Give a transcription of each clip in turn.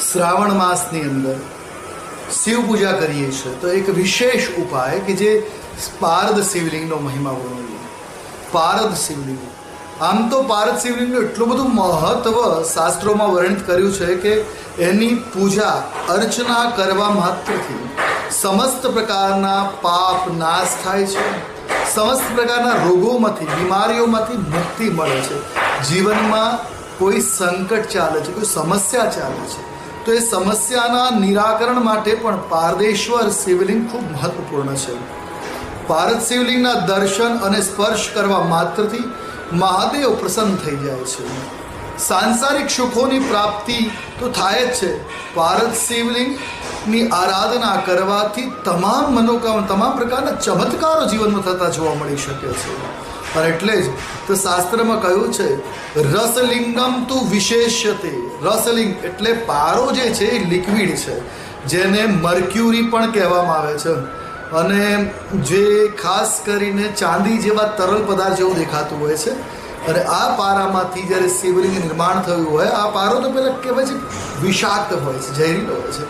શ્રાવણ માસની અંદર શિવ પૂજા કરીએ છીએ તો એક વિશેષ ઉપાય કે જે પારદ શિવલિંગનો મહિમા વર્ણવ્યો. પારદ શિવલિંગ, આમ તો પારદ શિવલિંગનું એટલું બધું મહત્વ શાસ્ત્રોમાં વર્ણિત કર્યું છે કે એની પૂજા અર્ચના કરવા માત્રથી સમસ્ત પ્રકારના પાપ નાશ થાય છે, સમસ્ત પ્રકારના રોગોમાંથી, બીમારીઓમાંથી મુક્તિ મળે છે. જીવનમાં કોઈ સંકટ ચાલે છે, કોઈ સમસ્યા ચાલે છે તો એ સમસ્યાના નિરાકરણ માટે પણ પારદેશ્વર શિવલિંગ ખૂબ મહત્વપૂર્ણ છે. પારદ શિવલિંગના દર્શન અને સ્પર્શ કરવા માત્રથી મહાદેવ પ્રસન્ન થઈ જાય છે. સાંસારિક સુખોની પ્રાપ્તિ તો થાય જ છે. પારદ શિવલિંગની આરાધના કરવાથી તમામ મનોકામના, તમામ પ્રકારના ચમત્કારો જીવનમાં થતા જોવા મળી શકે છે. અને એટલે જ તો શાસ્ત્રમાં કહ્યું છે રસલિંગમ તુ વિશેષ્યતે. રસલિંગ એટલે પારો જે છે એ લિક્વિડ છે, જેને મર્ક્યુરી પણ કહેવામાં આવે છે, અને જે ખાસ કરીને ચાંદી જેવા તરલ પદાર્થ જેવું દેખાતું હોય છે. અને આ પારામાંથી જ્યારે શિવલિંગ નિર્માણ થયું હોય, આ પારો તો પહેલાં કહેવાય છે વિષાક્ત હોય છે, ઝેરીલો હોય છે.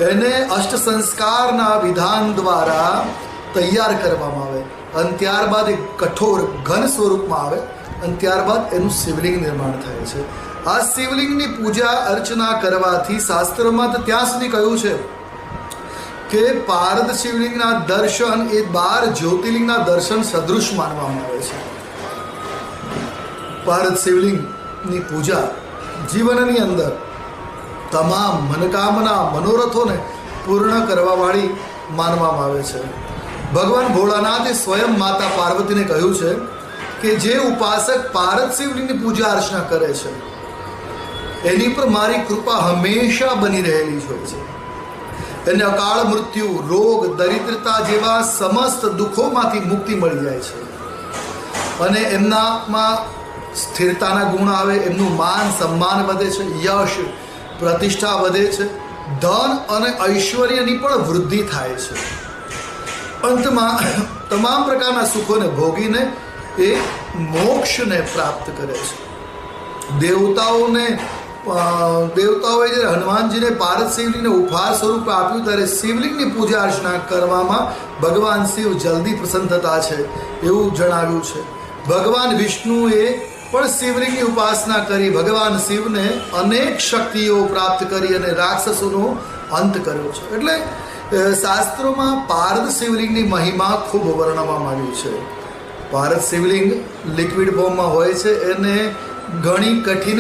એને અષ્ટ સંસ્કારના વિધાન દ્વારા તૈયાર કરવામાં આવે અને ત્યારબાદ એક કઠોર ઘન સ્વરૂપમાં આવે અને ત્યારબાદ એનું શિવલિંગ નિર્માણ થાય છે. આ શિવલિંગની પૂજા અર્ચના કરવાથી શાસ્ત્રમાં તો ત્યાં સુધી કહ્યું છે કે પારદ શિવલિંગના દર્શન એ 12 જ્યોતિર્લિંગના દર્શન સદૃશ માનવામાં આવે છે. પારદ શિવલિંગની પૂજા જીવનની અંદર તમામ મનોકામના, મનોરથોને પૂર્ણ કરવાવાળી માનવામાં આવે છે. ભગવાન ભોળાનાથે સ્વયં માતા પાર્વતીને કહ્યું છે કે જે ઉપાસક પારદ શિવલિંગની પૂજા અર્ચના કરે છે એની પર મારી કૃપા હંમેશા બની રહેલી જ હોય છે. એને અકાળ મૃત્યુ, રોગ, દરિદ્રતા જેવા સમસ્ત દુઃખોમાંથી મુક્તિ મળી જાય છે અને એમનામાં સ્થિરતાના ગુણ આવે, એમનું માન સન્માન વધે છે, યશ પ્રતિષ્ઠા વધે છે, ધન અને ઐશ્વર્યની પણ વૃદ્ધિ થાય છે. અંતમાં તમામ પ્રકારના સુખોને ભોગીને એ મોક્ષને પ્રાપ્ત કરે છે. દેવતાઓએ જ્યારે હનુમાનજીને પારદ શિવલિંગને ઉપહાર સ્વરૂપે આપ્યું ત્યારે શિવલિંગની પૂજા અર્ચના કરવામાં ભગવાન શિવ જલ્દી પ્રસન્ન થતા છે એવું જણાવ્યું છે. ભગવાન વિષ્ણુએ પણ શિવલિંગની ઉપાસના કરી ભગવાન શિવને અનેક શક્તિઓ પ્રાપ્ત કરી અને રાક્ષસોનો અંત કર્યો છે. એટલે શાસ્ત્રોમાં પારદ શિવલિંગની મહિમા ખૂબ વર્ણવવામાં આવી છે. પારદ શિવલિંગ લિક્વિડ ફોર્મમાં હોય છે, એને ઘણી કઠિન